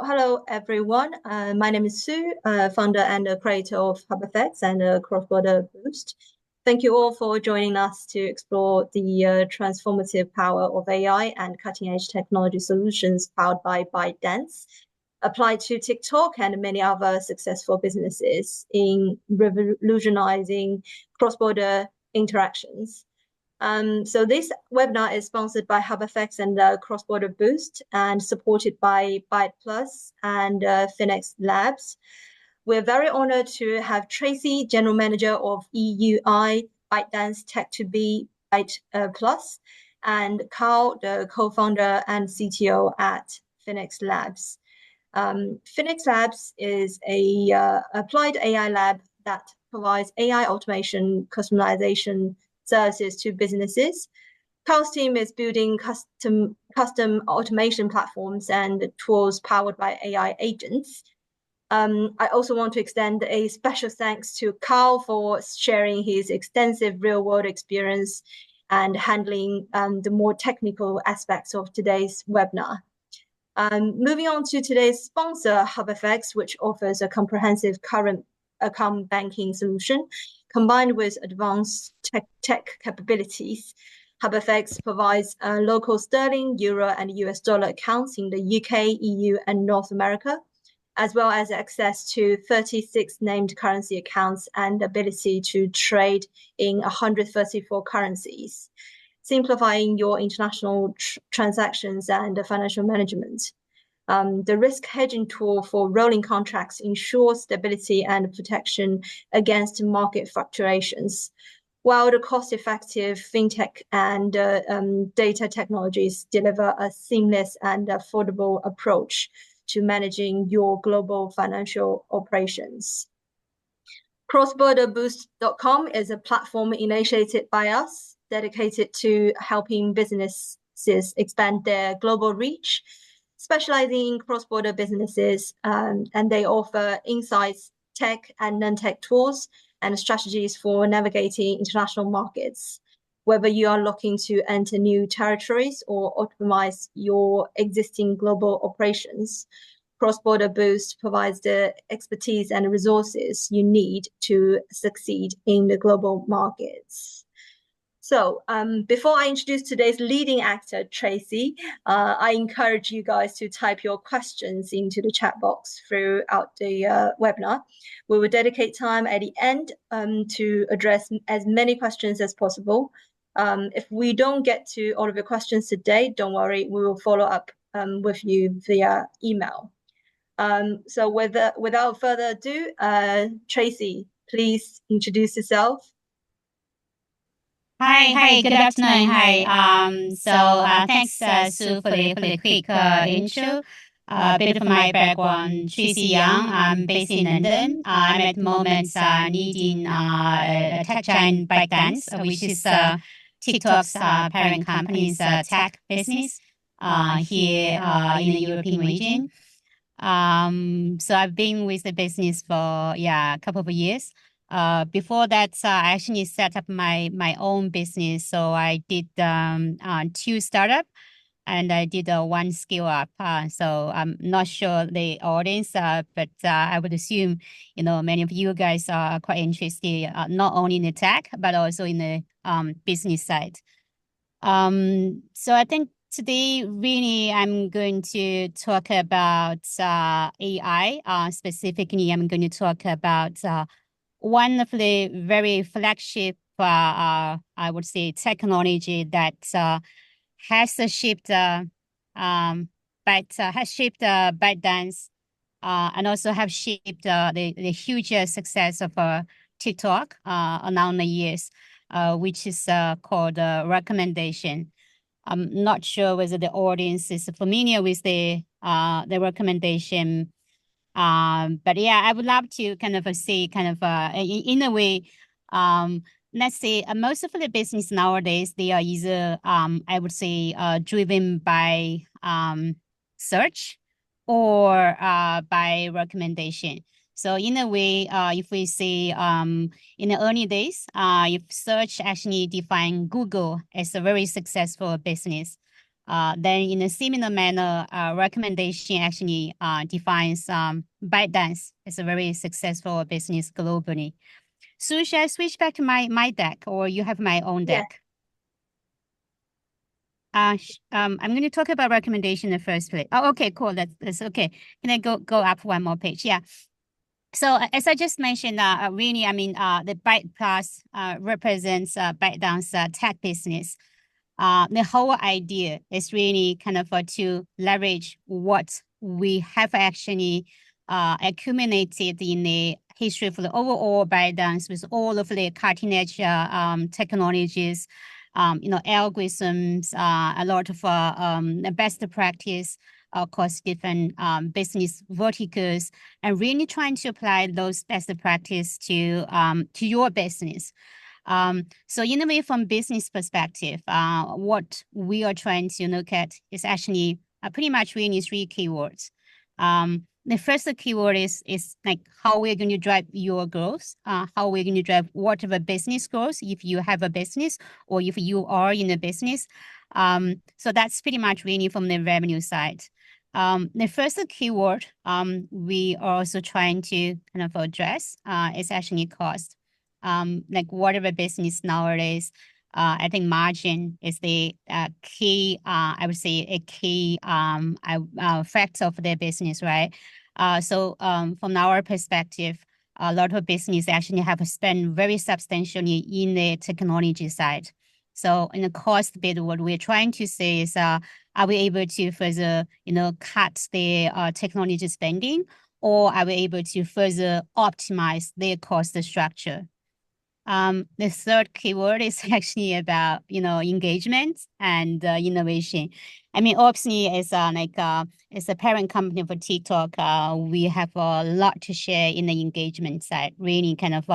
Hello everyone. My name is Sue, founder and creator of hubfx and Crossborder Boost. Thank you all for joining us to explore the transformative power of AI and cutting-edge technology solutions powered by ByteDance, applied to TikTok and many other successful businesses in revolutionizing cross-border interactions. So this webinar is sponsored by hubfx and Crossborder Boost and supported by Byte Plus and Phoenix Labs. We're very honored to have Tracy, General Manager of EUI, ByteDance Tech2B, Byte Plus, and Carl, the co-founder and CTO at Phoenix Labs. Phoenix Labs is a applied AI lab that provides AI automation, customization, services to businesses. Carl's team is building custom automation platforms and tools powered by AI agents. I also want to extend a special thanks to Carl for sharing his extensive real-world experience and handling the more technical aspects of today's webinar. Moving on to today's sponsor, hubfx, which offers a comprehensive current account banking solution combined with advanced tech capabilities. hubfx provides local sterling, euro, and US dollar accounts in the UK, EU, and North America, as well as access to 36 named currency accounts and ability to trade in 134 currencies, simplifying your international transactions and financial management. The risk hedging tool for rolling contracts ensures stability and protection against market fluctuations, while the cost-effective fintech and data technologies deliver a seamless and affordable approach to managing your global financial operations. Crossborderboost.com is a platform initiated by us, dedicated to helping businesses expand their global reach, specializing in cross-border businesses, and they offer insights, tech and non-tech tools, and strategies for navigating international markets. Whether you are looking to enter new territories or optimize your existing global operations, Crossborder Boost provides the expertise and resources you need to succeed in the global markets. So before I introduce today's leading actor, Tracy, I encourage you guys to type your questions into the chat box throughout the webinar. We will dedicate time at the end to address as many questions as possible. If we don't get to all of your questions today, don't worry, we will follow up with you via email. So without further ado, Tracy, please introduce yourself. Hi, good afternoon. Thanks, Sue, for the quick intro. A bit of my background, Tracy Young. I'm based in London. I'm at the moment leading a tech giant ByteDance, which is TikTok's parent company's tech business here in the European region. So I've been with the business for a couple of years. Before that, I actually set up my own business. So I did 2 startups and I did 1 scale up. So I'm not sure the audience, but I would assume, many of you guys are quite interested, not only in the tech, but also in the business side. So I think today, really, I'm going to talk about AI. Specifically, I'm going to talk about one of the very flagship, I would say, technology that has shaped ByteDance and also have shaped the huge success of TikTok along the years, which is called recommendation. I'm not sure whether the audience is familiar with the recommendation. But yeah, I would love to kind of say, in a way, let's say most of the business nowadays, they are either, I would say, driven by search or by recommendation. So in a way, if we say in the early days, if search actually defined Google as a very successful business, Then in a similar manner, recommendation actually defines ByteDance as a very successful business globally. So should I switch back to my deck, or you have my own Yeah. deck? I'm going to talk about recommendation in the first place. Oh, okay, cool. That's okay. Can I go up one more page? Yeah. So as I just mentioned, really, I mean, the Byte Plus represents ByteDance tech business. The whole idea is really kind of to leverage what we have actually accumulated in the history of the overall ByteDance with all of the cutting edge technologies, algorithms, a lot of best practice across different business verticals, and really trying to apply those best practice to your business. So in a way, from business perspective, what we are trying to look at is actually pretty much really three keywords. The first keyword is like how we're going to drive your growth, how we're going to drive whatever business growth if you have a business or if you are in a business. So that's pretty much really from the revenue side. The first keyword we are also trying to kind of address is actually cost. Like whatever business nowadays, I think margin is the key, I would say a key factor of their business, right? So from our perspective, a lot of business actually have spent very substantially in the technology side. So in the cost bit, what we're trying to say is, are we able to further, cut the technology spending, or are we able to further optimize their cost structure? The third keyword is actually about, engagement and innovation. I mean, obviously, as as a parent company for TikTok, we have a lot to share in the engagement side. Really, kind of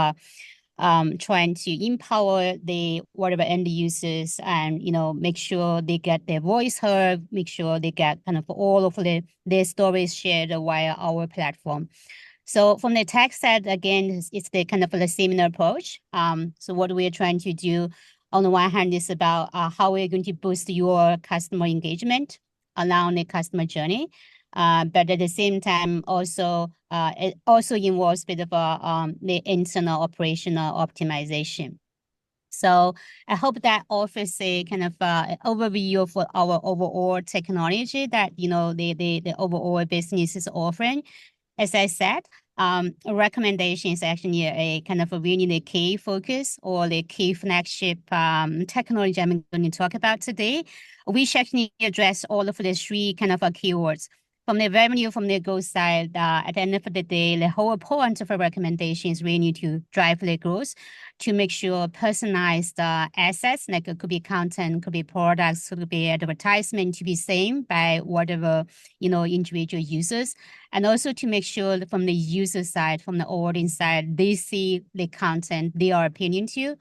trying to empower the whatever end users, and make sure they get their voice heard, make sure they get kind of all of their stories shared via our platform. So from the tech side, again, it's the kind of the similar approach. So what we're trying to do on the one hand is about how we're going to boost your customer engagement along the customer journey. But at the same time, also it also involves a bit of the internal operational optimization. So I hope that offers a kind of overview for our overall technology that the overall business is offering. As I said, recommendation is actually a kind of a really the key focus or the key flagship technology I'm going to talk about today. We should actually address all of the three kind of keywords. From the revenue, from the growth side, at the end of the day, the whole point of a recommendation is really to drive the growth, to make sure personalized assets, like it could be content, could be products, could be advertisement, to be seen by whatever, individual users. And also to make sure that from the user side, from the audience side, they see the content they are appealing to,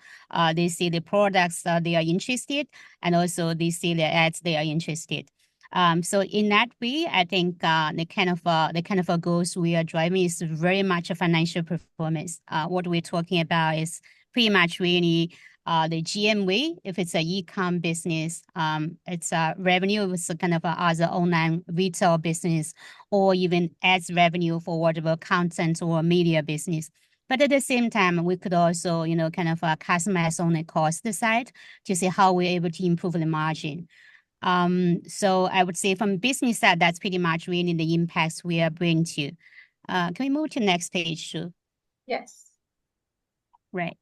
they see the products they are interested, and also they see the ads they are interested. So in that way, I think the kind of goals we are driving is very much a financial performance. What we're talking about is pretty much really the GMV. If it's an e-com business, it's revenue with kind of other online retail business, or even ads revenue for whatever content or media business. But at the same time, we could also, kind of customize on the cost side to see how we're able to improve the margin. So I would say from business side, that's pretty much really the impacts we are bringing to. Can we move to the next page, Shu? Yes. Right.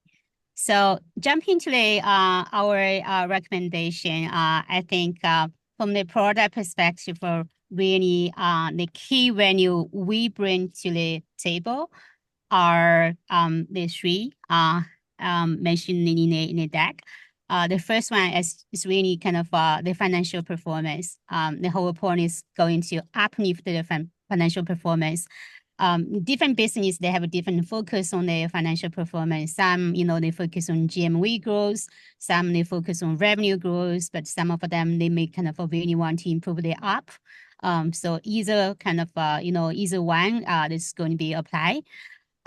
So jumping to the our recommendation, I think from the product perspective, for really the key value we bring to the table are the three mentioned in the deck. The first one is really kind of the financial performance. The whole point is going to uplift the financial performance. Different business, they have a different focus on their financial performance. Some, they focus on GMV growth. Some, they focus on revenue growth, but some of them, they may kind of really want to improve their up. So either kind of, either one is going to be applied.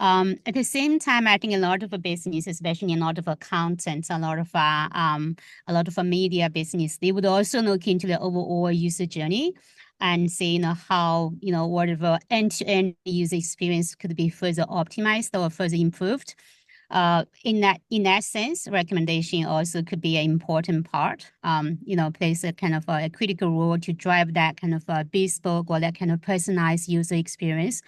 At the same time, I think a lot of a business, especially a lot of content, a lot of a media business, they would also look into the overall user journey and say, how, whatever end-to-end user experience could be further optimized or further improved. In that sense, recommendation also could be an important part. Plays a kind of a critical role to drive that kind of a bespoke or that kind of personalized user experience.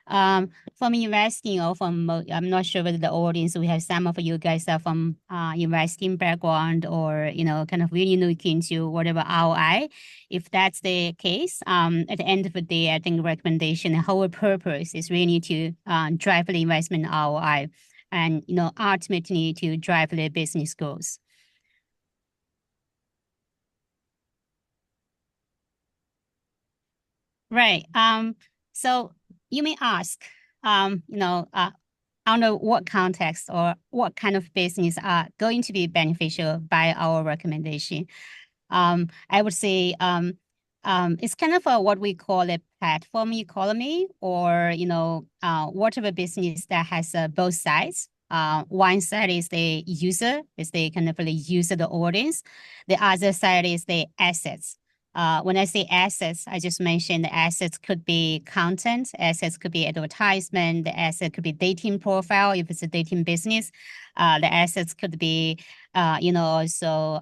From investing or I'm not sure whether the audience, we have some of you guys are from investing background or, kind of really look into whatever ROI. If that's the case, at the end of the day, I think recommendation, the whole purpose is really to drive the investment ROI and, ultimately to drive the business goals. Right. So you may ask, under what context or what kind of business are going to be beneficial by our recommendation? I would say it's kind of what we call a platform economy, or whatever business that has both sides. One side is the user, is the kind of the user, the audience. The other side is the assets. When I say assets, I just mentioned the assets could be content, assets could be advertisement, the asset could be dating profile if it's a dating business. The assets could be, also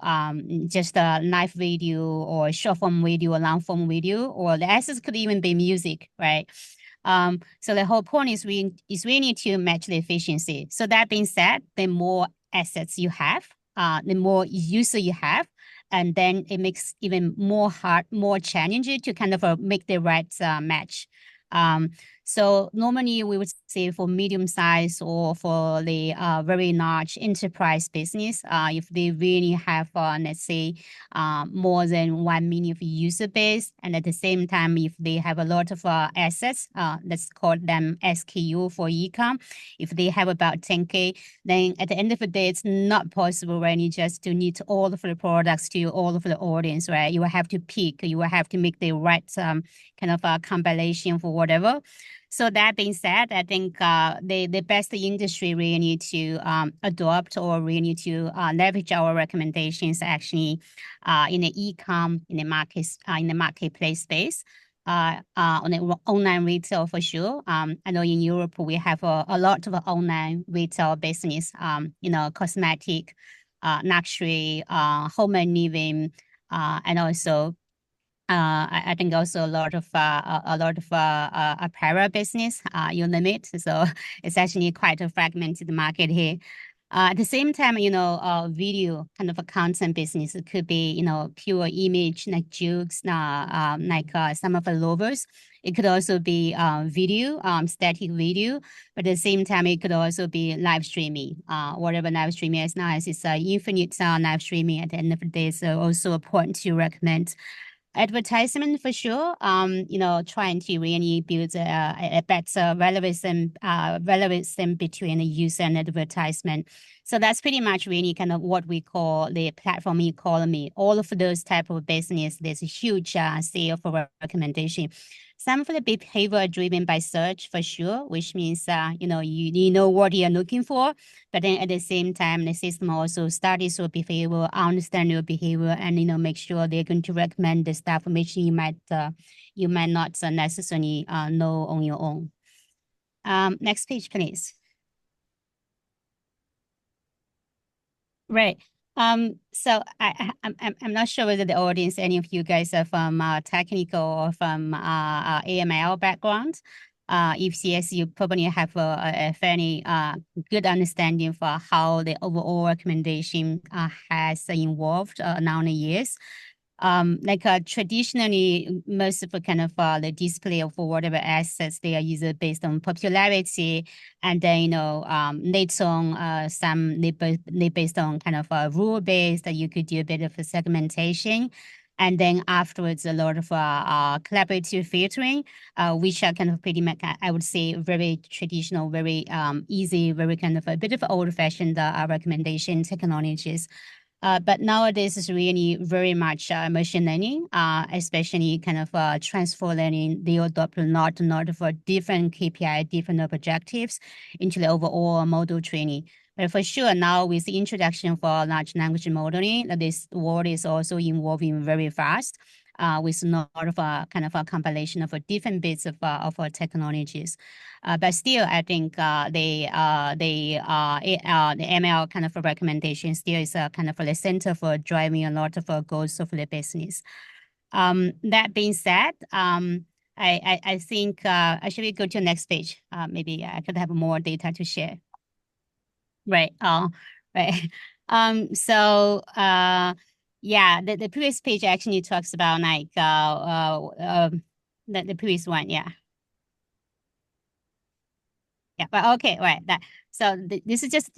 just a live video or short form video or long form video, or the assets could even be music, right? So the whole point is we need to match the efficiency. So that being said, the more assets you have, the more user you have, and then it makes even more challenging to kind of make the right match. So normally we would say for medium size or for the very large enterprise business, if they really have, let's say, more than 1 million user base, and at the same time, if they have a lot of assets, let's call them SKU for e-com, if they have about 10K, then at the end of the day, it's not possible really just to need all of the products to all of the audience, right? You will have to pick, you will have to make the right kind of a compilation for whatever. So that being said, I think the best industry really need to adopt or really need to leverage our recommendations actually in the e-com, in the marketplace space, on the online retail for sure. I know in Europe we have a lot of online retail business, cosmetic, luxury, home and living, and also I think also a lot of apparel business, you name it. So it's actually quite a fragmented market here. At the same time, video kind of a content business. It could be, pure image like jokes, like some of the logos. It could also be video, static video. But at the same time, it could also be live streaming. Whatever live streaming is now, it's infinite live streaming. At the end of the day, so also a point to recommend. Advertisement for sure. Trying to really build a better relevance between the user and advertisement. So that's pretty much really kind of what we call the platform economy. All of those type of business, there's a huge sale for recommendation. Some of the behavior driven by search for sure, which means, you know what you're looking for, but then at the same time, the system also studies your behavior, understand your behavior, and, make sure they're going to recommend the stuff which you might not necessarily know on your own. Next page, please. Right. So I'm not sure whether the audience, any of you guys are from technical or from AML background. If yes, you probably have a fairly good understanding for how the overall recommendation has evolved down the years. Traditionally, most of the kind of the display of whatever assets they are either based on popularity, and then later on they based on kind of rule based that you could do a bit of a segmentation, and then afterwards a lot of collaborative filtering, which are kind of pretty much, I would say, very traditional, very easy, very kind of a bit of old fashioned recommendation technologies. But nowadays it's really very much machine learning, especially kind of transfer learning. They adopt a lot of different KPI, different objectives into the overall model training. But for sure, now with the introduction for large language modeling, this world is also evolving very fast. With a lot of kind of a compilation of different bits of technologies. But still, I think the ML kind of a recommendation still is kind of the center for driving a lot of goals of the business. That being said, I think actually go to the next page. Maybe I could have more data to share. Right. Right. So yeah, the previous page actually talks about like the previous one, yeah. Yeah, but okay, right. So this is just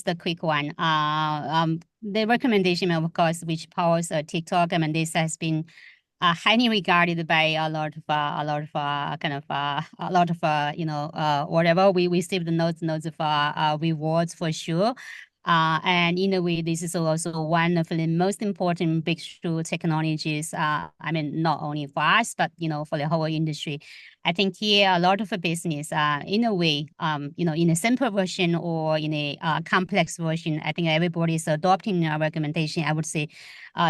a quick one. The recommendation, of course, which powers TikTok. I mean, this has been highly regarded by a lot of whatever we received loads of rewards for sure. And in a way, this is also one of the most important breakthrough technologies. I mean, not only for us, but for the whole industry. I think here a lot of a business, in a way, in a simple version or in a complex version, I think everybody is adopting our recommendation. I would say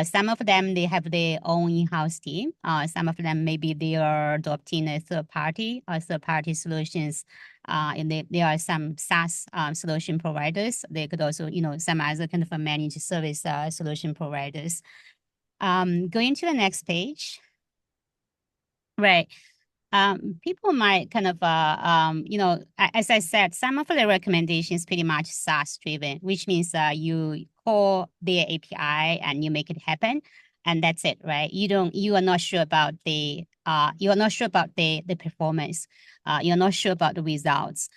some of them, they have their own in-house team. Some of them, maybe they are adopting a third-party solutions. And there are some SaaS solution providers. They could also, some other kind of a managed service solution providers. Going to the next page. Right. People might kind of, as I said, some of the recommendations pretty much SaaS driven, which means you call their API and you make it happen, and that's it, right? You are not sure about the performance. You're not sure about the results.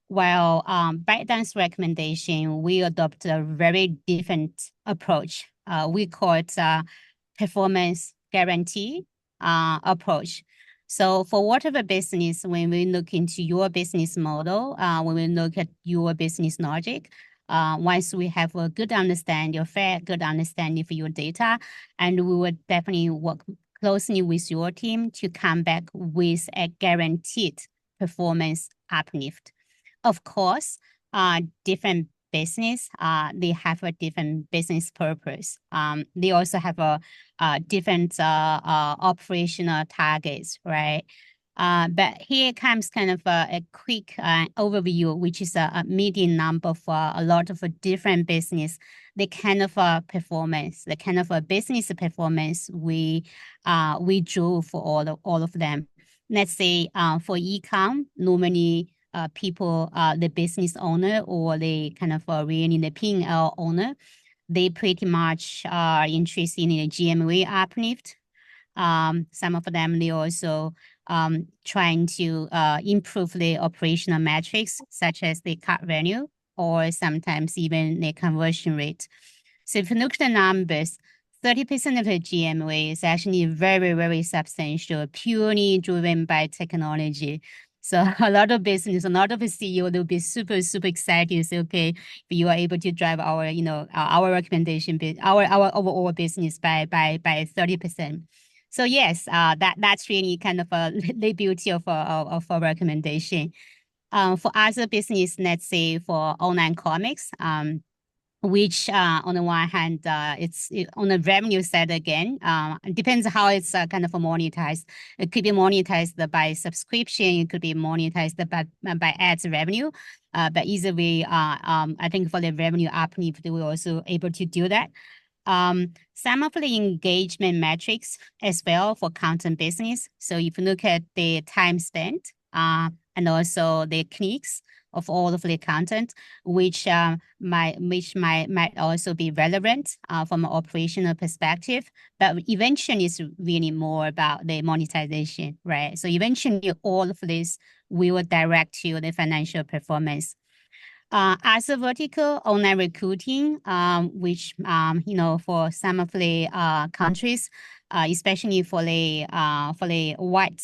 While ByteDance recommendation, we adopt a very different approach. We call it performance guarantee approach. So for whatever business, when we look into your business model, when we look at your business logic, once we have a good understanding, good understanding for your data, and we would definitely work closely with your team to come back with a guaranteed performance uplift. Of course, different business, they have a different business purpose. They also have a different operational targets, right? But here comes kind of a quick overview, which is a median number for a lot of different business. The kind of performance, the kind of a business performance we drew for all of them. Let's say for e-com, normally people, the business owner or the kind of really the P&L owner, they pretty much are interested in a GMV uplift. Some of them, they also trying to improve the operational metrics, such as the cart value or sometimes even the conversion rate. So if you look at the numbers, 30% of the GMV is actually very, very substantial, purely driven by technology. So a lot of business, a lot of CEO, they'll be super, super excited. Say, okay, if you are able to drive our, our recommendation, our overall business by 30%. So yes, that's really kind of the beauty of a recommendation. For other business, let's say for online comics, which on the one hand, it's on the revenue side again, it depends how it's kind of monetized. It could be monetized by subscription. It could be monetized by ads revenue. But either way, I think for the revenue uplift, we're also able to do that. Some of the engagement metrics as well for content business. So if you look at the time spent and also the clicks of all of the content, which might also be relevant from an operational perspective, but eventually it's really more about the monetization, right? So eventually all of this will direct to the financial performance. As a vertical, online recruiting, which, for some of the countries, especially for the white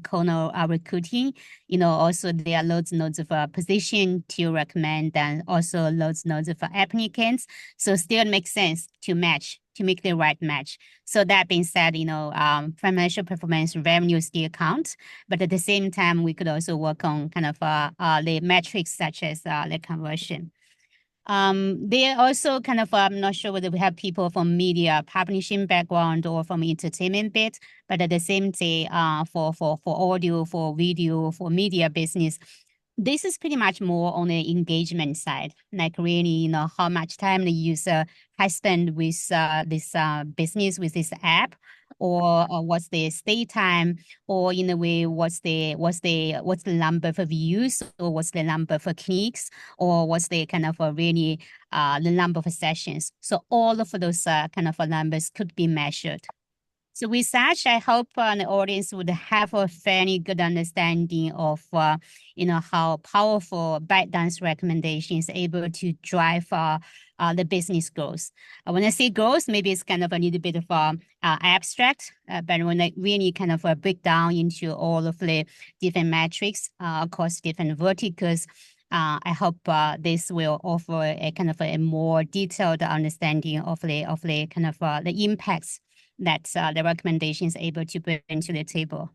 collar recruiting. Also there are loads and loads of position to recommend, and also loads and loads of applicants. So still makes sense to make the right match. So that being said, financial performance revenue still count, but at the same time, we could also work on kind of the metrics such as the conversion. They also kind of, I'm not sure whether we have people from media publishing background or from entertainment bit, but at the same time, for audio, for video, for media business, this is pretty much more on the engagement side, like really, how much time the user has spent with this business, with this app, or what's the stay time, or in a way, what's the number of views, or what's the number of clicks, or what's the kind of really the number of sessions. So all of those kind of numbers could be measured. So with such, I hope the audience would have a fairly good understanding of, how powerful ByteDance recommendation is able to drive the business growth. When I say growth, maybe it's kind of a little bit of abstract, but when I really kind of break down into all of the different metrics across different verticals, I hope this will offer a kind of a more detailed understanding of the kind of the impacts that the recommendation is able to bring to the table.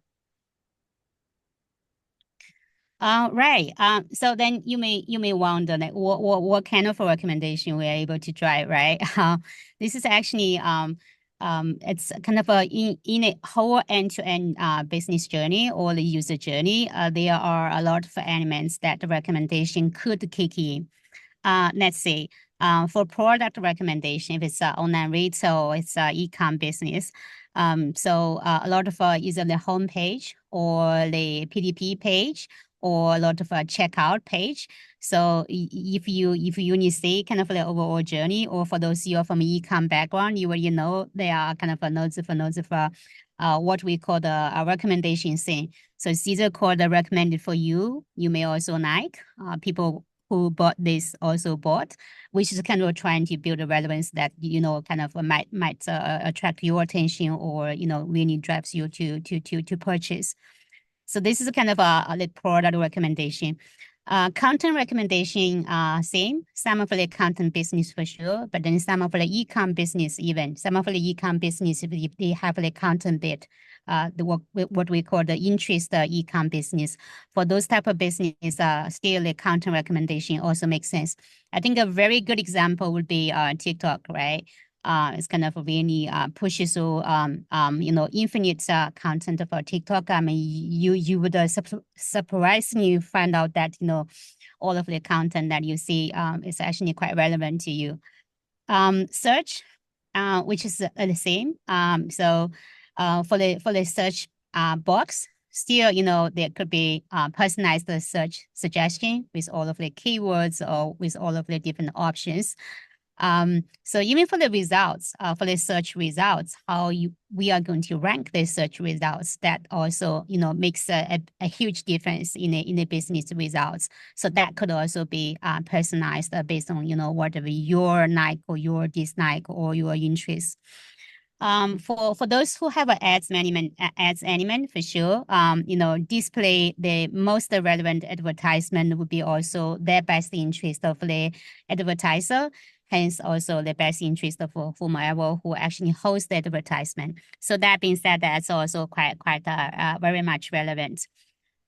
Right. So then you may wonder, like, what kind of a recommendation we are able to drive, right? This is actually it's kind of in a whole end-to-end business journey or the user journey. There are a lot of elements that the recommendation could kick in. Let's say for product recommendation, if it's online retail, it's e-com business. So a lot of either the homepage or the PDP page or a lot of checkout page. So if you only see kind of the overall journey, or for those you are from e-com background, you already know there are kind of nodes of what we call the recommendation thing. So it's either called the recommended for you. You may also like people who bought this also bought, which is kind of trying to build a relevance that kind of might attract your attention, or really drives you to purchase. So this is kind of a product recommendation. Content recommendation, same. Some of the content business for sure, but then some of the e-com business, even some of the e-com business, if they have the content bit, what we call the interest e-com business. For those type of business, still the content recommendation also makes sense. I think a very good example would be TikTok, right? It's kind of really pushes so infinite content for TikTok. I mean, you would surprisingly find out that all of the content that you see is actually quite relevant to you. Search, which is the same. So for the search box, still there could be personalized search suggestion with all of the keywords or with all of the different options. So even for the results, for the search results, we are going to rank the search results, that also makes a huge difference in the business results. So that could also be personalized based on whatever your like or your dislike or your interest. For those who have an ads element for sure, display the most relevant advertisement would be also the best interest of the advertiser. Hence, also the best interest of whomever who actually hosts the advertisement. So that being said, that's also quite very much relevant.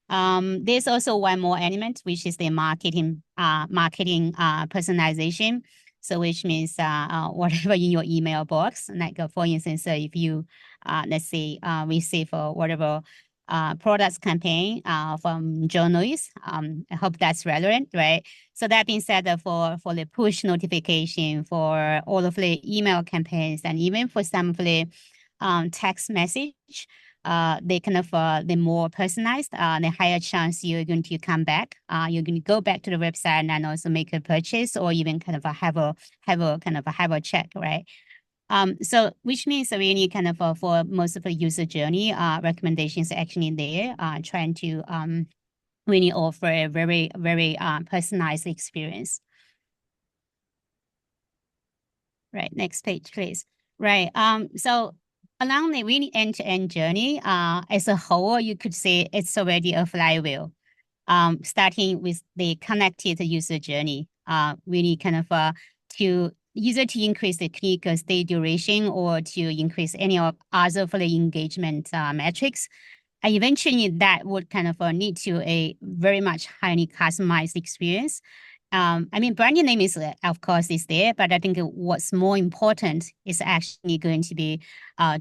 There's also one more element, which is the marketing personalization. So which means whatever in your email box, like for instance, if you let's say receive whatever products campaign from journalists, I hope that's relevant, right? So that being said, for the push notification, for all of the email campaigns, and even for some of the text message, they kind of the more personalized, the higher chance you're going to come back. You're going to go back to the website and also make a purchase, or even kind of have a check, right? So which means really kind of for most of the user journey, recommendations actually there, trying to really offer a very, very personalized experience. Right, next page, please. Right. So along the really end-to-end journey, as a whole, you could say it's already a flywheel. Starting with the connected user journey, really kind of to either to increase the click stay duration or to increase any other for the engagement metrics. And eventually that would kind of lead to a very much highly customized experience. I mean, branding name is, of course, is there, but I think what's more important is actually going to be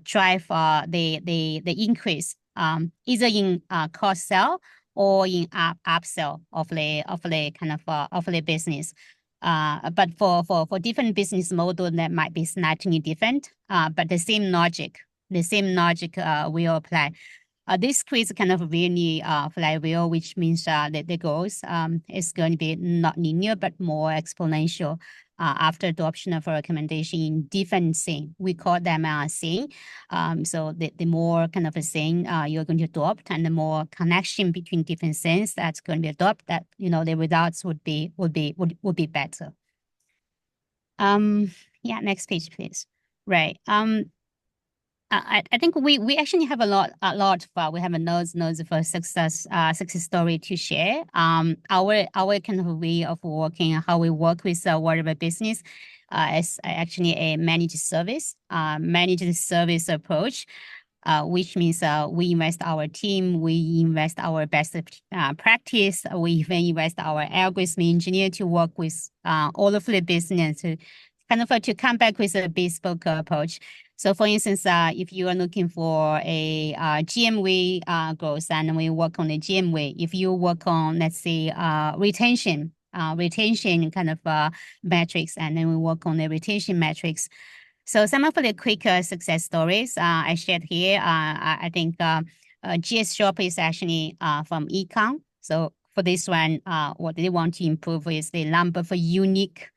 drive the increase either in cross sell or in upsell of the kind of the business. But for different business model that might be slightly different, but the same logic will apply. This creates kind of really flywheel, which means that the growth is going to be not linear, but more exponential after adoption of a recommendation in different thing. We call them thing. So the more kind of a thing you're going to adopt and the more connection between different things that's going to be adopted, that, the results would be better. Yeah, next page, please. Right. I think we actually have a lot we have loads of success story to share. Our kind of way of working, how we work with whatever business, is actually a managed service approach. Which means we invest our team, we invest our best practice, we even invest our algorithm engineer to work with all of the business to kind of to come back with a bespoke approach. So for instance, if you are looking for a GMV growth and we work on the GMV, if you work on, let's say, retention kind of metrics, and then we work on the retention metrics. So some of the quick success stories I shared here, I think GS Shop is actually from ecom. So for this one, what they want to improve is the number for unique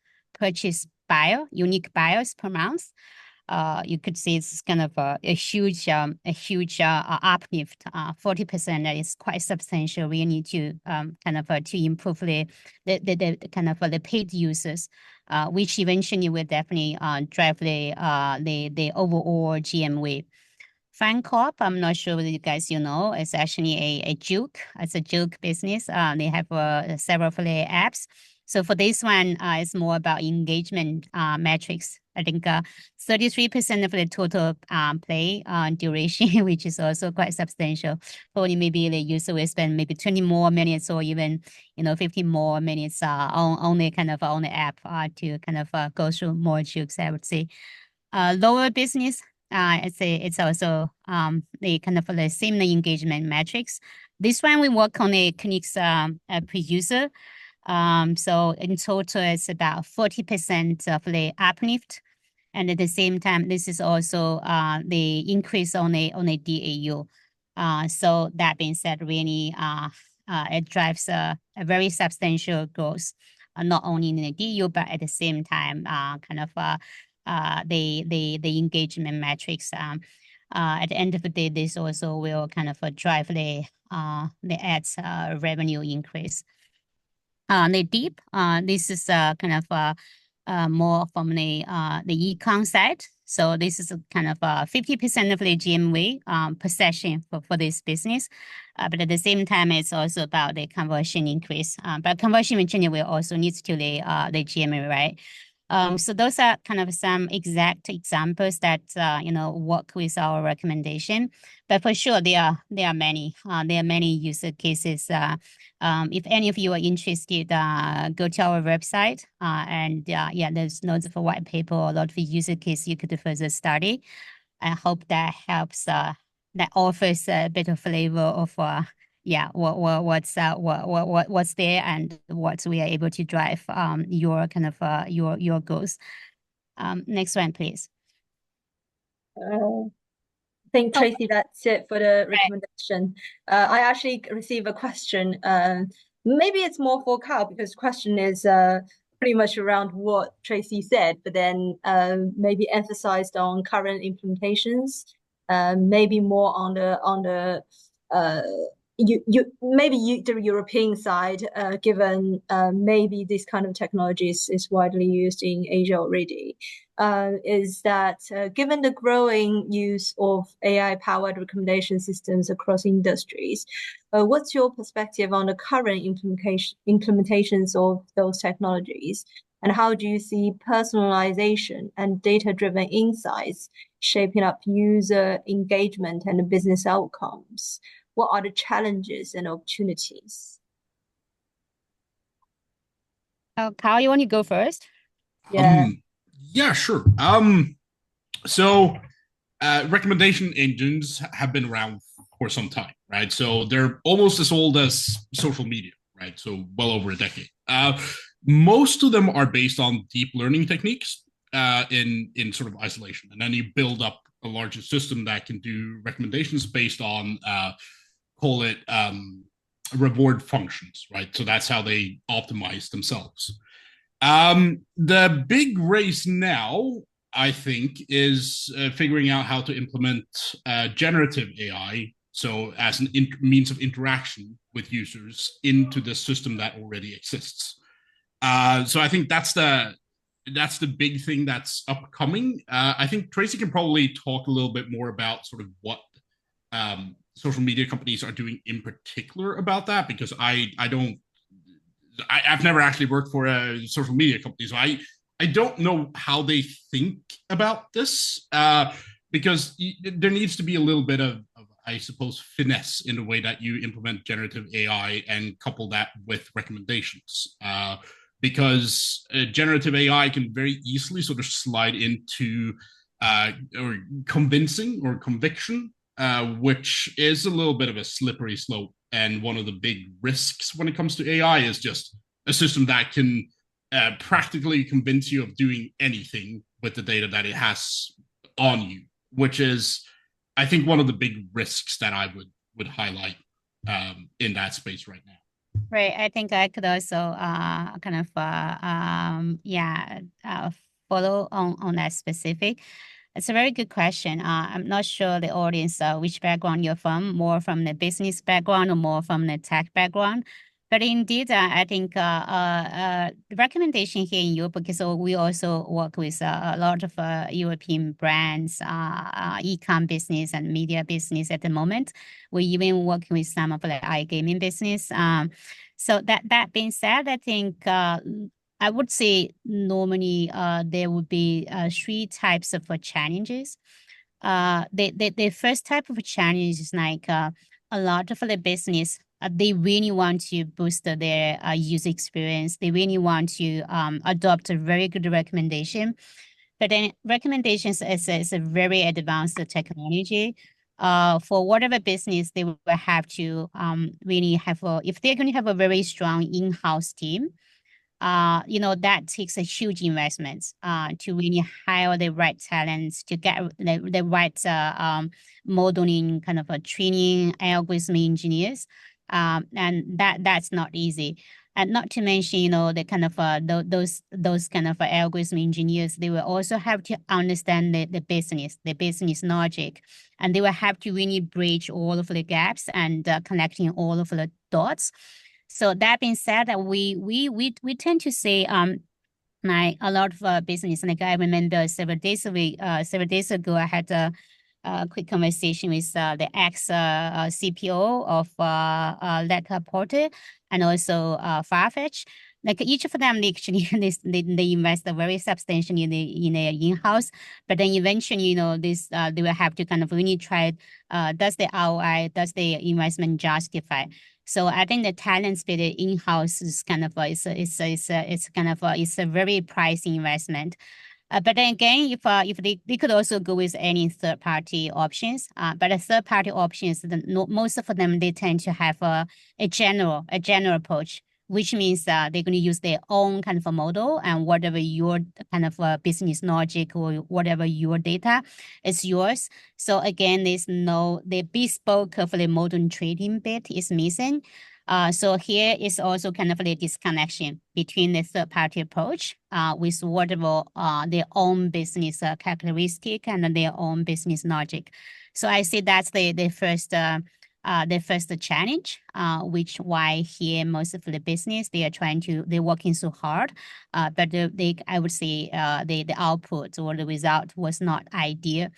buyers per month. You could see it's kind of a huge uplift, 40%. That is quite substantial. We need to kind of to improve the kind of the paid users, which eventually will definitely drive the overall GMV. FanCorp, I'm not sure whether you guys it's actually a joke. It's a joke business. They have several apps. So for this one, it's more about engagement metrics. I think 33% of the total play duration, which is also quite substantial. Probably maybe the user will spend maybe 20 more minutes or even 50 more minutes on the app to kind of go through more jokes, I would say. Lower business, it's also the kind of the similar engagement metrics. This one we work on the clicks per user. So in total, it's about 40% of the uplift. And at the same time, this is also the increase on a DAU. So that being said, really, it drives a very substantial growth, not only in the DAU, but at the same time, kind of the engagement metrics. At the end of the day, this also will kind of drive the ads revenue increase. The deep, this is kind of more from the econ side. So this is kind of 50% of the GMV per session for this business. But at the same time, it's also about the conversion increase. But conversion eventually will also need to the GMV, right? So those are kind of some exact examples that work with our recommendation. But for sure, there are many user cases. If any of you are interested, go to our website. And there's loads of white paper, a lot of user cases you could further study. I hope that helps. That offers a bit of flavor of what's there and what we are able to drive your kind of your goals. Next one, please. I think, Tracy, that's it for the recommendation. I actually received a question. Maybe it's more for Carl, because the question is pretty much around what Tracy said, but then maybe emphasized on current implementations, maybe more on the the European side, given maybe this kind of technology is widely used in Asia already, is that given the growing use of AI-powered recommendation systems across industries, what's your perspective on the current implementations of those technologies? And how do you see personalization and data-driven insights shaping up user engagement and business outcomes? What are the challenges and opportunities? Kyle, you want to go first? Yeah. Yeah, sure. So recommendation engines have been around for some time, right? So they're almost as old as social media, right? So well over a decade. Most of them are based on deep learning techniques in sort of isolation, and then you build up a larger system that can do recommendations based on call it reward functions, right? So that's how they optimize themselves. The big race now, I think, is figuring out how to implement generative AI, so as an means of interaction with users into the system that already exists. So I think that's the big thing that's upcoming. I think Tracy can probably talk a little bit more about sort of what social media companies are doing in particular about that, because I've never actually worked for a social media company, so I don't know how they think about this, because there needs to be a little bit of I suppose finesse in the way that you implement generative AI and couple that with recommendations, because generative AI can very easily sort of slide into or convincing or conviction, which is a little bit of a slippery slope. And one of the big risks when it comes to AI is just a system that can practically convince you of doing anything with the data that it has on you, which is, I think, one of the big risks that I would highlight in that space right now. Right. I think I could also follow on that specific. It's a very good question. I'm not sure the audience which background you're from, more from the business background or more from the tech background. But indeed, I think the recommendation here in Europe, because we also work with a lot of European brands, e-com business and media business at the moment. We're even working with some of the iGaming business. So that being said, I think I would say normally there would be three types of challenges. The first type of challenge is like a lot of the business, they really want to boost their user experience. They really want to adopt a very good recommendation. But then recommendations is a very advanced technology. For whatever business, they will have to really have if they're going to have a very strong in-house team, that takes a huge investment to really hire the right talents, to get the right modeling kind of a training algorithm engineers. And that's not easy. And not to mention, the kind of those kind of algorithm engineers, they will also have to understand the business logic, and they will have to really bridge all of the gaps and connecting all of the dots. So that being said, that we tend to say like a lot of business. Like I remember several days ago, I had a quick conversation with the ex CPO of Net-a-Porter and also Farfetch. Like each of them, they actually they invest very substantially in their in-house, but then eventually, this they will have to kind of really try. Does the ROI, does the investment justify? So I think the talent bit in-house is kind of it's a very pricey investment. But then again, if they could also go with any third party options, but the third party options, most of them they tend to have a general approach, which means they're going to use their own kind of a model, and whatever your kind of business logic or whatever your data is yours. So again, the bespoke of the modern trading bit is missing. So here is also kind of the disconnection between the third-party approach with whatever their own business characteristic and their own business logic. So I see that's the first the first challenge, which why here most of the business they're working so hard, but I would say the output or the result was not ideal.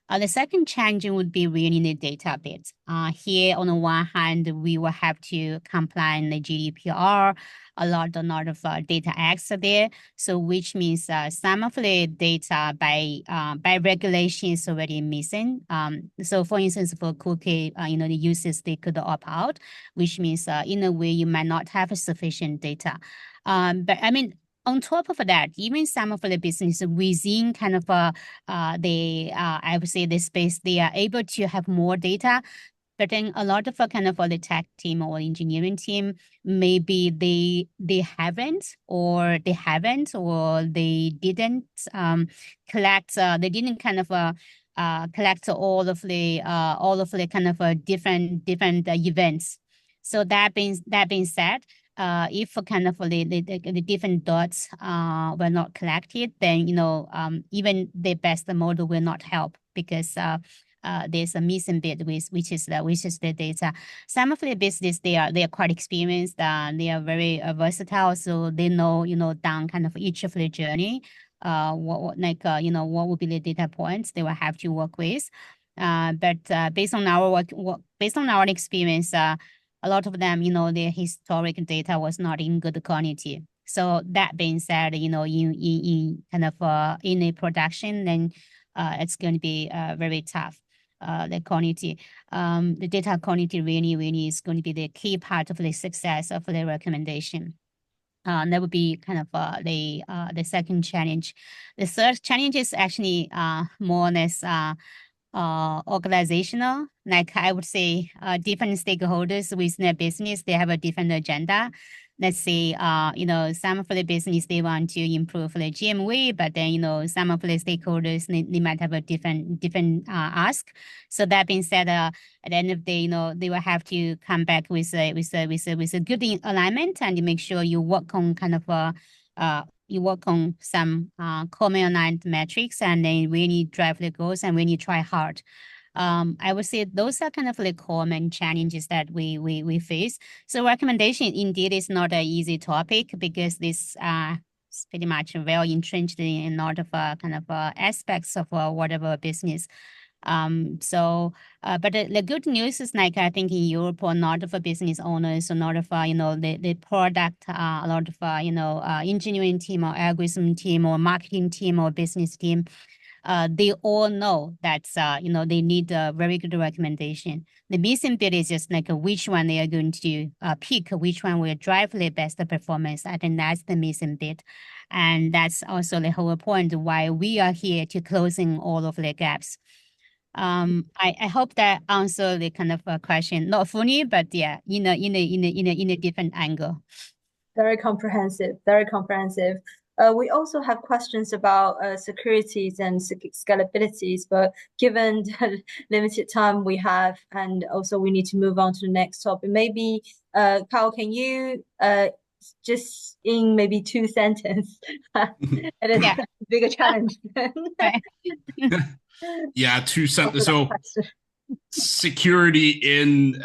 The second challenge would be really the data bit. Here, on the one hand, we will have to comply in the GDPR, a lot of data acts are there. So which means some of the data by regulation is already missing. So for instance, for cookie, the users, they could opt out, which means in a way you might not have sufficient data. But I mean, on top of that, even some of the business within kind of I would say the space, they are able to have more data, but then a lot of kind of the tech team or engineering team, maybe they haven't or they didn't collect. They didn't kind of collect all of the kind of different events. So that being said, if kind of the different dots were not collected, then even the best model will not help because there's a missing bit which is the data. Some of the business they are quite experienced. They are very versatile, so they know down kind of each of the journey. What would be the data points they will have to work with. But based on our experience, a lot of them, their historic data was not in good quality. So that being said, in kind of in a production, then it's going to be very tough. The quality, the data quality really is going to be the key part of the success of the recommendation. That would be kind of the second challenge. The third challenge is actually more or less organizational. Like I would say, different stakeholders within their business, they have a different agenda. Let's say, some of the business, they want to improve the GMV, but then, some of the stakeholders, they might have a different ask. So that being said, at the end of the day, they will have to come back with a good alignment and make sure you work on kind of you work on some common aligned metrics and then really drive the goals and really try hard. I would say those are kind of the common challenges that we face. So recommendation indeed is not an easy topic because this is pretty much well entrenched in a lot of kind of aspects of whatever business. But the good news is like I think in Europe, a lot of business owners, a lot of the product, a lot of engineering team or algorithm team or marketing team or business team, they all know that they need a very good recommendation. The missing bit is just like which one they are going to pick, which one will drive the best performance. I think that's the missing bit, and that's also the whole point why we are here to closing all of the gaps. I hope that answered the kind of question, not fully, but yeah, in a different angle. Very comprehensive, very comprehensive. We also have questions about securities and scalabilities, but given the limited time we have, and also we need to move on to the next topic, maybe, Carl, can you just in maybe 2 sentences, it is a bigger challenge. Yeah, 2 sentences. So security in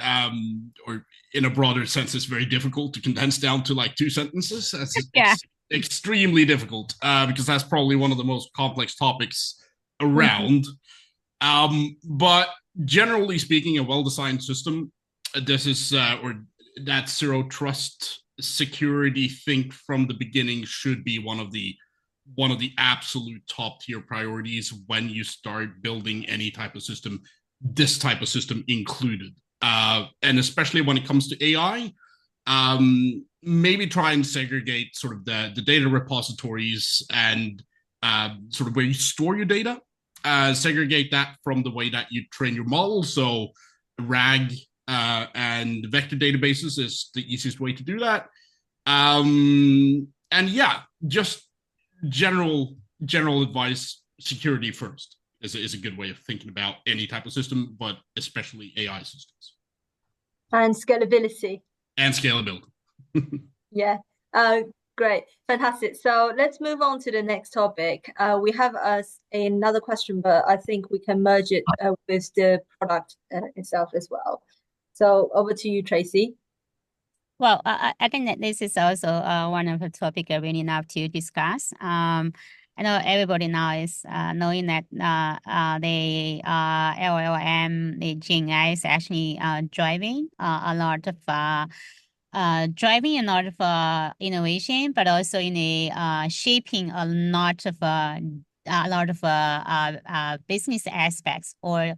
or in a broader sense is very difficult to condense down to like 2 sentences. It's extremely difficult because that's probably one of the most complex topics around. But generally speaking, a well-designed system, this is or that zero trust security think from the beginning should be one of the absolute top tier priorities when you start building any type of system, this type of system included. And especially when it comes to AI, maybe try and segregate sort of the data repositories and sort of where you store your data, segregate that from the way that you train your model. So RAG and vector databases is the easiest way to do that. And yeah, just general advice, security first is a good way of thinking about any type of system, but especially AI systems. And scalability. Yeah. Great. Fantastic. So let's move on to the next topic. We have another question, but I think we can merge it with the product itself as well. So over to you, Tracy. Well, I think that this is also one of the topic I really love to discuss. I know everybody now is knowing that the LLM, the Gen AI is actually driving a lot of innovation, but also in a shaping a lot of business aspects or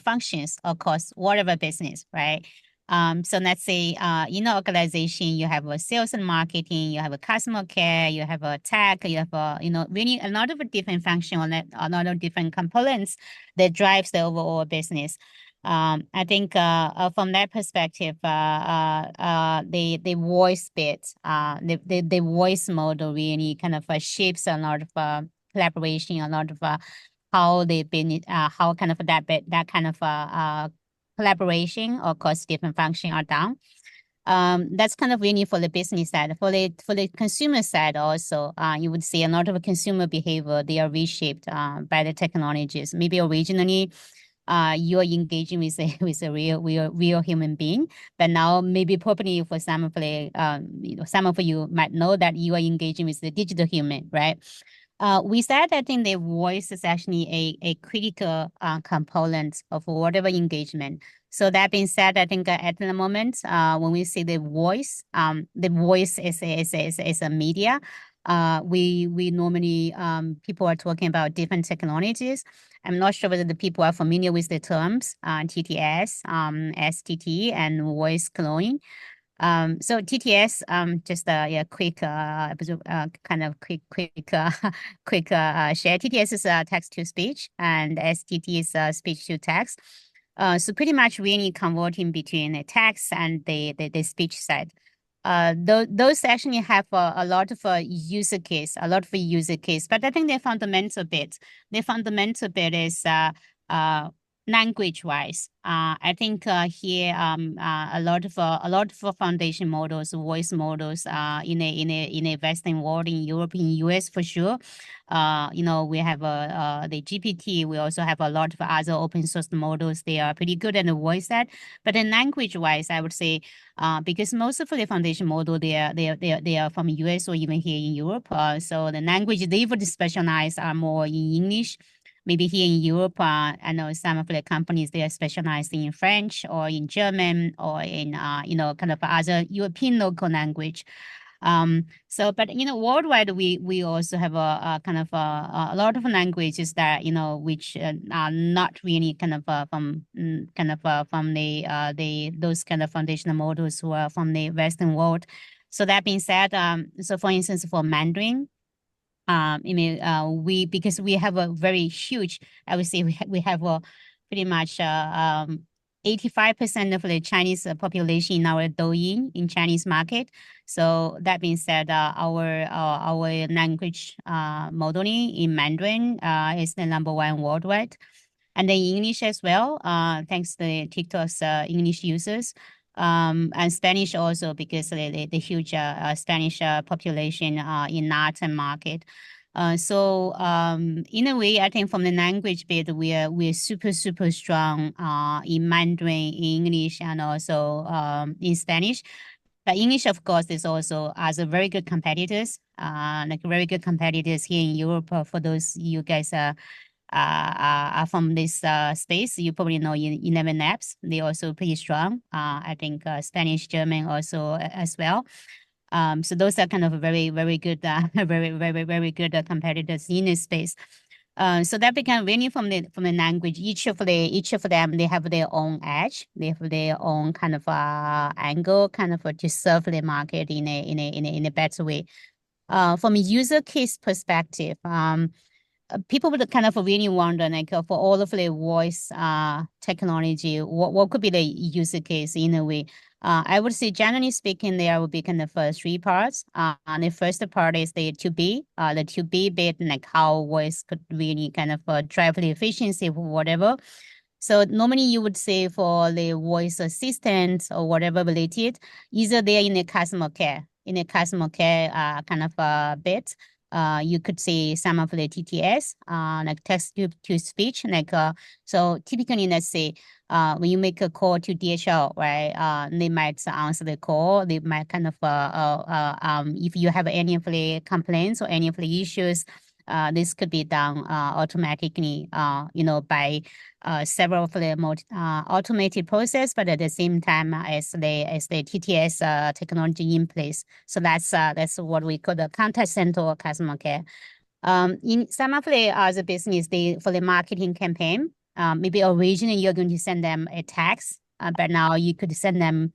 functions across whatever business, right? So let's say in an organization, you have a sales and marketing, you have a customer care, you have a tech, you have really a lot of different functions, a lot of different components that drives the overall business. I think from that perspective, the voice bit, the voice model really kind of shapes a lot of collaboration, a lot of how they've been, how kind of that kind of collaboration or across different function are done. That's kind of really for the business side. For the consumer side also, you would see a lot of consumer behavior, they are reshaped by the technologies. Maybe originally you are engaging with a real human being, but now maybe probably for some of the some of you might know that you are engaging with the digital human, right? We said I think the voice is actually a critical component of whatever engagement. So that being said, I think at the moment, when we see the voice is a media. We normally people are talking about different technologies. I'm not sure whether the people are familiar with the terms TTS, STT, and voice cloning. So TTS, just a quick kind of quick share. TTS is text to speech, and STT is speech to text. So pretty much really converting between the text and the speech side. Those actually have a lot of user case, but I think the fundamental bit is language wise. I think here a lot of foundation models, voice models in a Western world, in Europe, in US for sure. We have the GPT. We also have a lot of other open source models. They are pretty good at the voice side, but in language wise, I would say because most of the foundation model they are from US or even here in Europe. So the language they would specialize are more in English. Maybe here in Europe, I know some of the companies, they are specialized in French or in German or in, kind of other European local language. But, worldwide, we also have a kind of a lot of languages that, which are not really kind of from those kind of foundational models who are from the Western world. So that being said, so for instance, for Mandarin, because we have a very huge, I would say we have a pretty much 85% of the Chinese population in our Douyin in Chinese market. So that being said, our language modeling in Mandarin is the #1 worldwide, and then English as well. Thanks to the TikTok's English users. And Spanish also because the huge Spanish population in Latin market. So in a way, I think from the language bit, we're super strong in Mandarin, English, and also in Spanish. But English, of course, is also as a very good competitors, like very good competitors here in Europe. For those you guys are from this space, you probably know 11 Labs. They're also pretty strong. I think Spanish, German also as well. So those are kind of very good, very good competitors in this space. So that became really from the language. Each of them, they have their own edge. They have their own kind of angle, kind of to serve the market in a better way. From a user case perspective, people would kind of really wonder, like for all of the voice technology, what could be the user case in a way? I would say, generally speaking, there will be kind of 3 parts. And the first part is the to B bit, like how voice could really kind of drive the efficiency or whatever. So normally you would say for the voice assistant or whatever related, either they're in a customer care kind of bit. you could see some of the TTS, like text to speech, like so typically, let's say when you make a call to DHL, right? They might answer the call. They might kind of if you have any of the complaints or any of the issues, this could be done automatically, by several of the automated process, but at the same time as the TTS technology in place. So that's what we call the contact center or customer care. In some of the other business, for the marketing campaign, maybe originally you're going to send them a text, but now you could send them,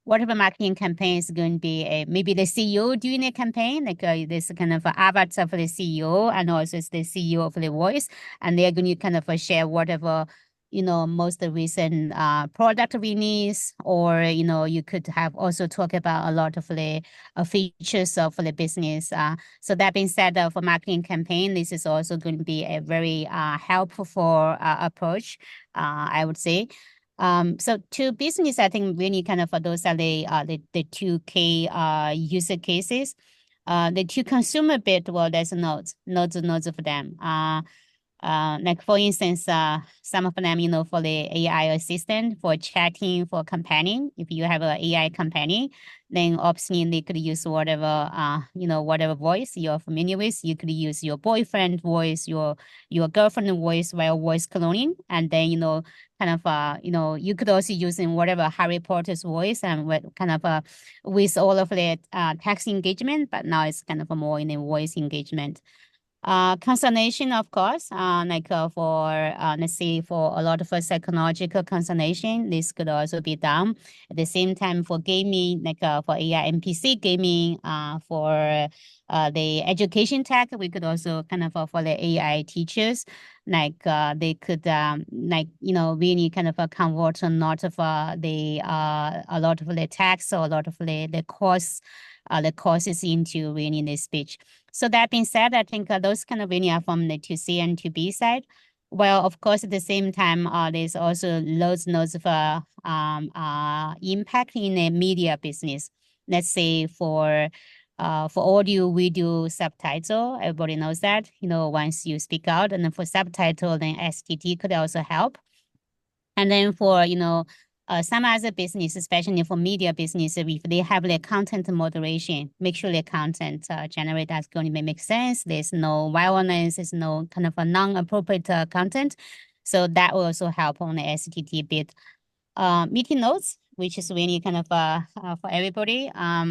whatever marketing campaign is going to be maybe the CEO doing a campaign, like this kind of avatar for the CEO, and also it's the CEO of the voice, and they're going to kind of share whatever most recent product release, or you could have also talk about a lot of the features of the business. So that being said, for marketing campaign, this is also going to be a very helpful approach, I would say. So to business, I think really kind of those are the two key user cases. The two consumer bit, well, there's nodes for them. Like for instance, some of them, for the AI assistant, for chatting, for companion. If you have an AI companion, then obviously they could use whatever, whatever voice you're familiar with. You could use your boyfriend voice, your girlfriend voice while voice cloning, and then kind of you could also use in whatever Harry Potter's voice and kind of with all of the text engagement, but now it's kind of more in a voice engagement. Consternation, of course, like for let's say for a lot of psychological consternation, this could also be done. At the same time, for gaming, like for AI NPC gaming, for the education tech, we could also kind of for the AI teachers, like they could really kind of convert a lot of the text or a lot of the courses into really the speech. So that being said, I think those kind of really are from the 2C and 2B side. Well, of course, at the same time, there's also loads of impact in the media business. Let's say for audio, video, subtitle, everybody knows that, once you speak out, and then for subtitle, then STT could also help. And then for, some other business, especially for media business, if they have their content moderation, make sure their content generate that's going to make sense. There's no violence, there's no kind of a non-appropriate content. So that will also help on the STT bit. Meeting notes, which is really kind of for everybody. I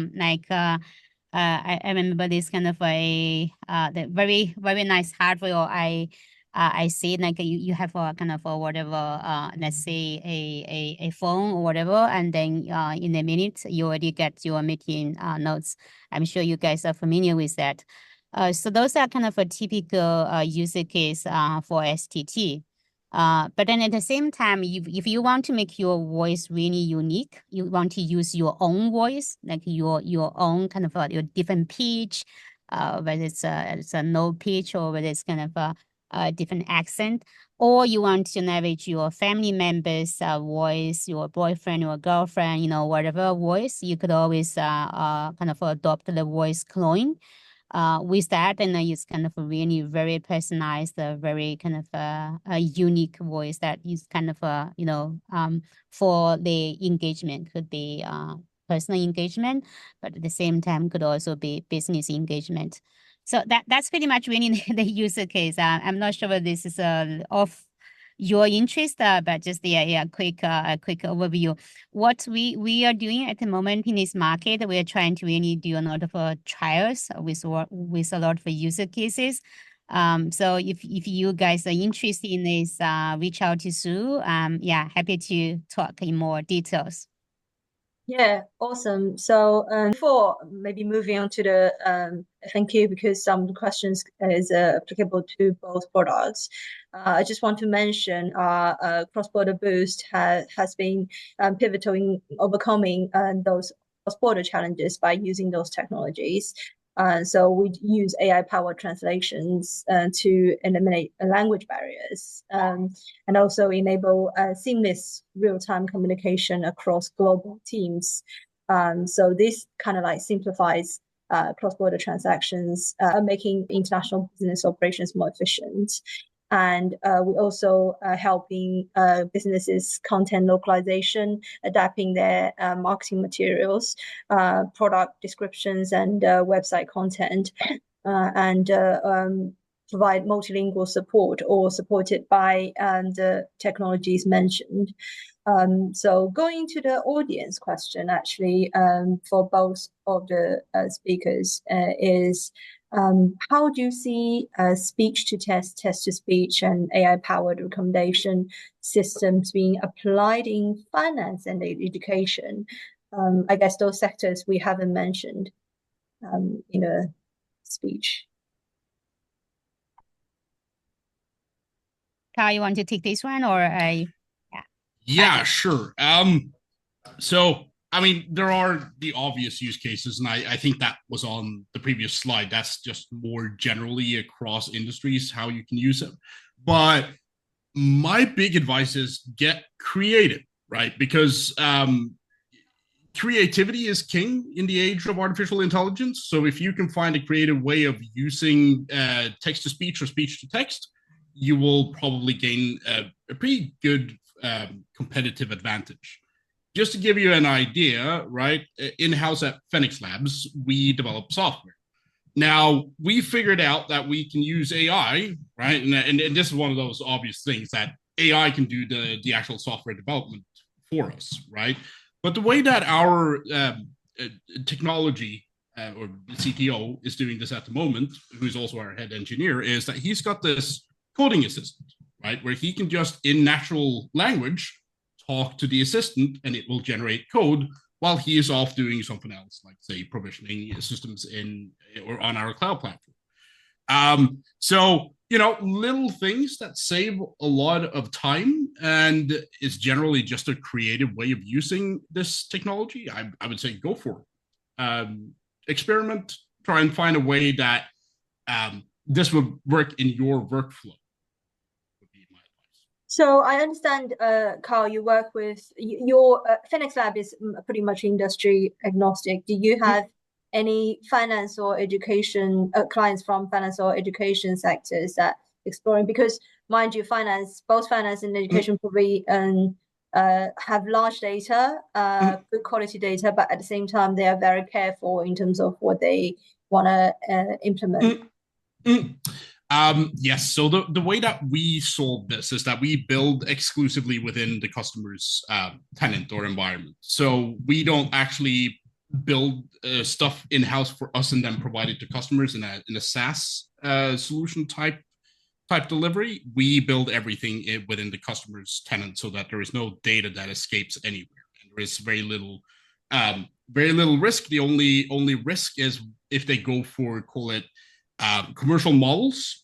remember this kind of the very, very nice hardware. I see like you have a kind of whatever, let's say a phone or whatever, and then in a minute you already get your meeting notes. I'm sure you guys are familiar with that. So those are kind of a typical user case for STT. But then at the same time, if you want to make your voice really unique, you want to use your own voice, like your own kind of your different pitch, whether it's a low pitch or whether it's kind of a different accent, or you want to leverage your family members' voice, your boyfriend or girlfriend, whatever voice, you could always kind of adopt the voice clone. With that, and it's kind of a really very personalized, very kind of a unique voice that is kind of for the engagement, could be personal engagement, but at the same time could also be business engagement. So that's pretty much really the user case. I'm not sure whether this is of your interest, but just a quick overview. What we are doing at the moment in this market, we are trying to really do a lot of trials with a lot of user cases. So if you guys are interested in this, reach out to Sue. Happy to talk in more details. Yeah, awesome. So before maybe moving on to the thank you, because some of the questions is applicable to both products. I just want to mention Crossborder Boost has been pivotal in overcoming those cross-border challenges by using those technologies. So we use AI-powered translations to eliminate language barriers and also enable seamless real-time communication across global teams. So this kind of like simplifies cross-border transactions, making international business operations more efficient. And we also helping businesses content localization, adapting their marketing materials, product descriptions, and website content, and provide multilingual support or supported by the technologies mentioned. So going to the audience question, actually, for both of the speakers is, how do you see speech-to-text, text-to-speech, and AI-powered recommendation systems being applied in finance and education? I guess those sectors we haven't mentioned in a speech. Carl, you want to take this one, or I? Yeah, sure. So I mean, there are the obvious use cases, and I think that was on the previous slide. That's just more generally across industries how you can use it. But my big advice is get creative, right? Because creativity is king in the age of artificial intelligence. So if you can find a creative way of using text to speech or speech to text, you will probably gain a pretty good competitive advantage. Just to give you an idea, right, in-house at Phoenix Labs, we develop software. Now, we figured out that we can use AI, right? And this is one of those obvious things that AI can do the actual software development for us, right? But the way that our technology or the CTO is doing this at the moment, who's also our head engineer, is that he's got this coding assistant, right? Where he can just, in natural language, talk to the assistant and it will generate code while he is off doing something else, like say provisioning systems in or on our cloud platform. So, you know, little things that save a lot of time and is generally just a creative way of using this technology. I would say go for it. Experiment, try and find a way that this would work in your workflow. So I understand, Carl, you work with your Phoenix Lab is pretty much industry agnostic. Do you have any finance or education clients from finance or education sectors that exploring? Because mind you, both finance and education probably have large data, good quality data, but at the same time they are very careful in terms of what they want to implement. Yes. So the way that we solve this is that we build exclusively within the customer's tenant or environment. So we don't actually build stuff in-house for us and then provide it to customers in a SaaS solution type delivery. We build everything within the customer's tenant so that there is no data that escapes anywhere. And there is very little risk. The only risk is if they go for, call it, commercial models,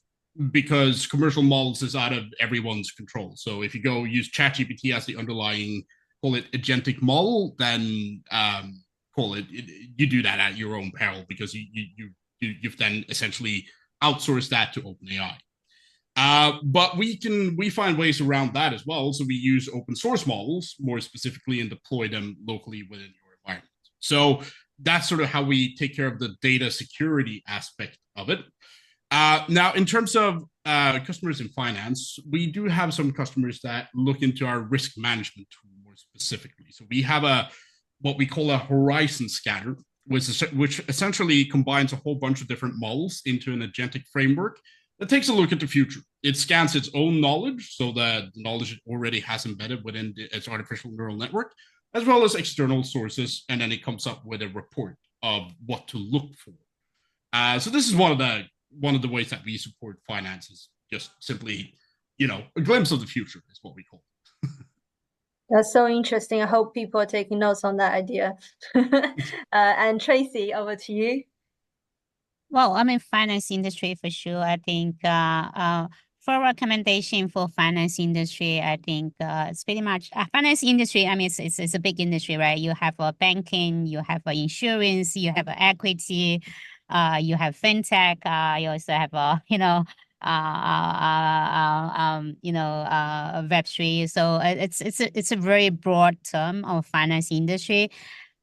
because commercial models is out of everyone's control. So if you go use ChatGPT as the underlying, call it agentic model, then you do that at your own peril because you've then essentially outsourced that to OpenAI. But we find ways around that as well. So we use open source models more specifically and deploy them locally within your environment. So that's sort of how we take care of the data security aspect of it. Now, in terms of customers in finance, we do have some customers that look into our risk management tool more specifically. So we have what we call a horizon scanner, which essentially combines a whole bunch of different models into an agentic framework that takes a look at the future. It scans its own knowledge, so that the knowledge it already has embedded within its artificial neural network, as well as external sources, and then it comes up with a report of what to look for. So this is one of the ways that we support finance is just simply, a glimpse of the future is what we call it. That's so interesting. I hope people are taking notes on that idea. And Tracy, over to you. Well, I mean, finance industry for sure. I think for recommendation for finance industry, I think it's pretty much finance industry. I mean, it's a big industry, right? You have banking, you have insurance, you have equity, you have fintech. You also have Web3. So it's a very broad term of finance industry.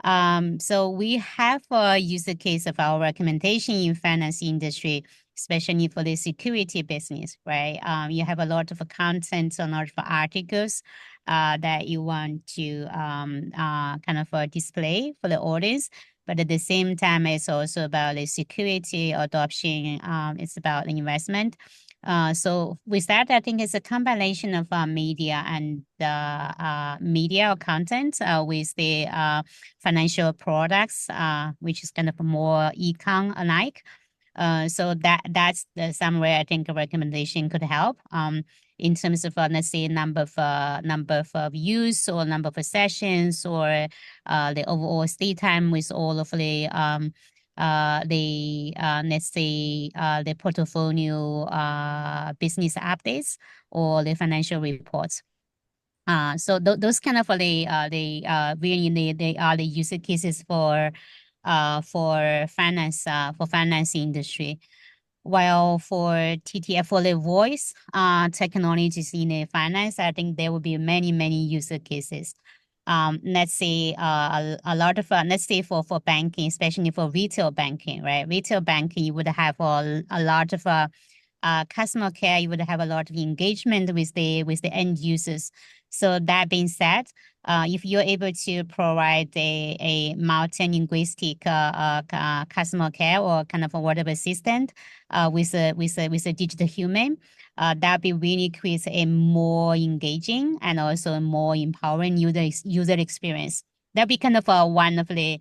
So we have a user case of our recommendation in finance industry, especially for the security business, right? You have a lot of content, a lot of articles that you want to kind of display for the audience. But at the same time, it's also about the security adoption. It's about investment. So with that, I think it's a combination of media and media or content with the financial products, which is kind of more econ alike. So that's somewhere I think a recommendation could help. In terms of let's say number of views or number of sessions or the overall stay time with all of the let's say the portfolio business updates or the financial reports. So those kind of really they are the user cases for finance industry. While for TTF, for the voice technologies in the finance, I think there will be many use cases. Let's say a lot of let's say for banking, especially for retail banking, right? Retail banking, you would have a lot of customer care. You would have a lot of engagement with the end users. So that being said, if you're able to provide a multi-linguistic customer care or kind of a whatever assistant with a digital human, that be really creates a more engaging and also a more empowering user experience. That'd be kind of one of the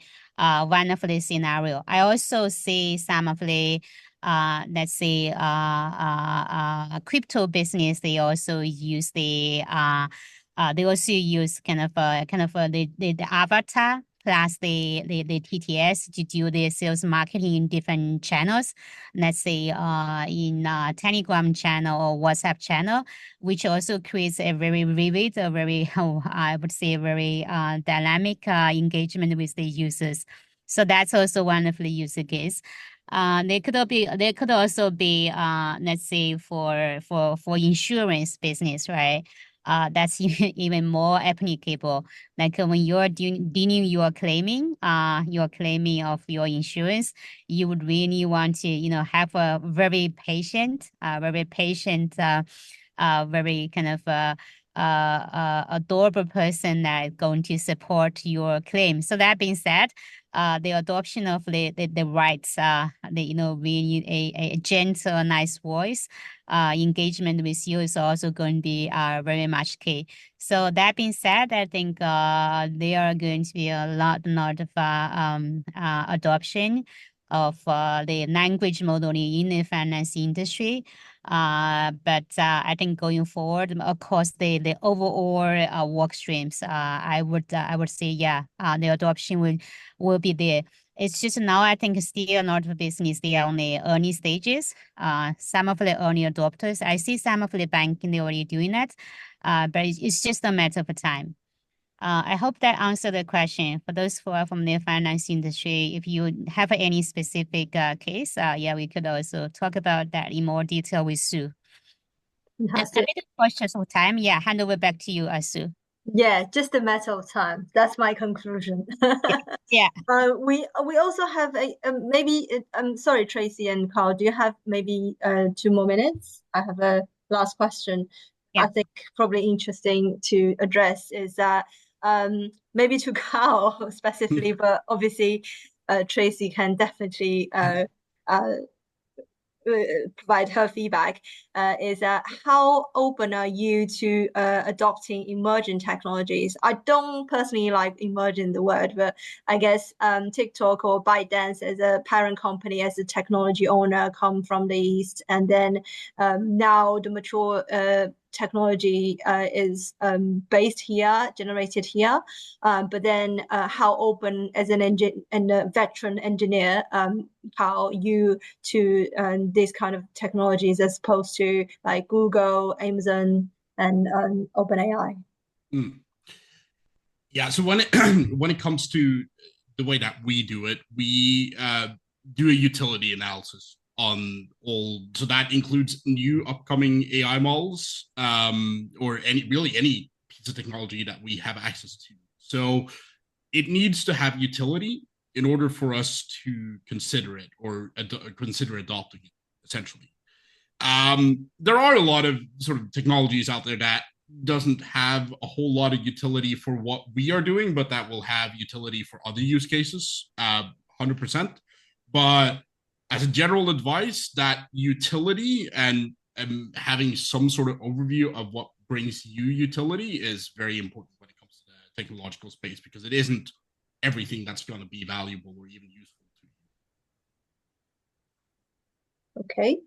scenario. I also see some of the let's say crypto business. They also use the the avatar plus the TTS to do the sales marketing in different channels. Let's say in Telegram channel or WhatsApp channel, which also creates a very vivid, a very I would say very dynamic engagement with the users. So that's also one of the use case. They could also be let's say for insurance business, right? That's even more applicable. Like when you're dealing your claiming of your insurance, you would really want to have a very patient, very kind of adorable person that is going to support your claim. So that being said, the adoption of the rights, really a gentle, nice voice, engagement with you is also going to be very much key. So that being said, I think there are going to be a lot of adoption of the language modeling in the finance industry. But I think going forward, of course, the overall work streams, I would say, yeah, the adoption will be there. It's just now, I think, still a lot of business, they are on the early stages. Some of the early adopters, I see some of the banking, they're already doing that, but it's just a matter of time. I hope that answered the question. For those who are from the finance industry, if you have any specific case, yeah, we could also talk about that in more detail with Sue. A bit of questions of time. Yeah, hand over back to you, Sue. Yeah, just a matter of time. That's my conclusion. Yeah. We also have maybe I'm sorry, Tracy and Carl. Do you have maybe 2 more minutes? I have a last question. Yeah. I think probably interesting to address is that maybe to Carl specifically, but obviously Tracy can definitely provide her feedback, is how open are you to adopting emerging technologies? I don't personally like emerging the word, but I guess TikTok or ByteDance as a parent company, as a technology owner, come from the East, and then now the mature technology is based here, generated here, but then how open as a veteran engineer, how you to these kind of technologies as opposed to like Google, Amazon, and OpenAI. Yeah, so when it comes to the way that we do it, we do a utility analysis on all, so that includes new upcoming AI models, or any piece of technology that we have access to. So it needs to have utility in order for us to consider it or consider adopting it, essentially. There are a lot of sort of technologies out there that doesn't have a whole lot of utility for what we are doing, but that will have utility for other use cases, 100%. But as a general advice, that utility and having some sort of overview of what brings you utility is very important when it comes to the technological space, because it isn't everything that's going to be valuable or even useful to you. Okay.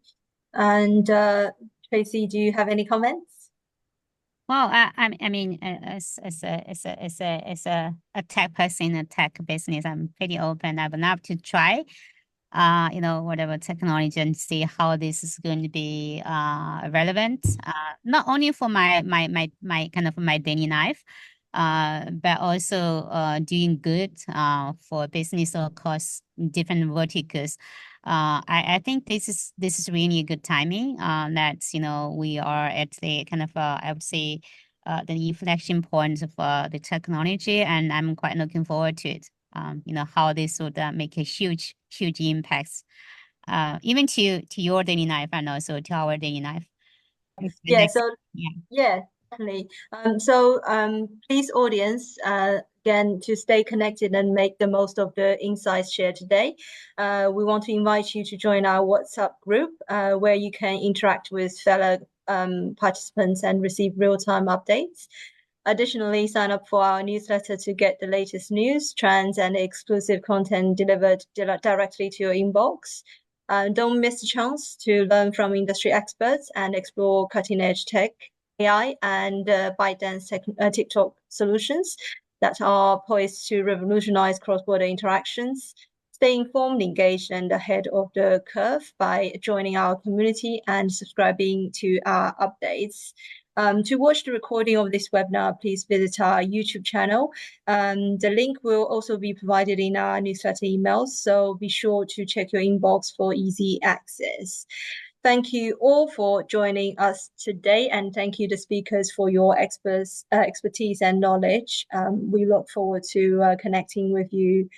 And Tracy, do you have any comments? Well, I mean, as a tech person, a tech business, I'm pretty open. I would love to try, whatever technology and see how this is going to be relevant, not only for my kind of my daily life, but also doing good for business across different verticals. I think this is really a good timing. That we are at the kind of I would say the inflection point of the technology, and I'm quite looking forward to it. How this would make a huge impact, even to your daily life and also to our daily life. Yeah. So yeah, definitely. So please, audience, again, to stay connected and make the most of the insights shared today. We want to invite you to join our WhatsApp group, where you can interact with fellow participants and receive real-time updates. Additionally, sign up for our newsletter to get the latest news, trends, and exclusive content delivered directly to your inbox. Don't miss the chance to learn from industry experts and explore cutting-edge tech, AI, and ByteDance TikTok solutions that are poised to revolutionize cross-border interactions. Stay informed, engaged, and ahead of the curve by joining our community and subscribing to our updates. To watch the recording of this webinar, please visit our YouTube channel. The link will also be provided in our newsletter emails, so be sure to check your inbox for easy access. Thank you all for joining us today, and thank you, the speakers, for your expertise and knowledge. We look forward to connecting with you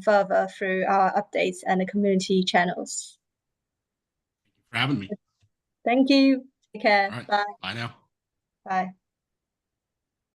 further through our updates and the community channels. Thank you for having me. Thank you. Take care. All right. Bye. Bye now. Bye.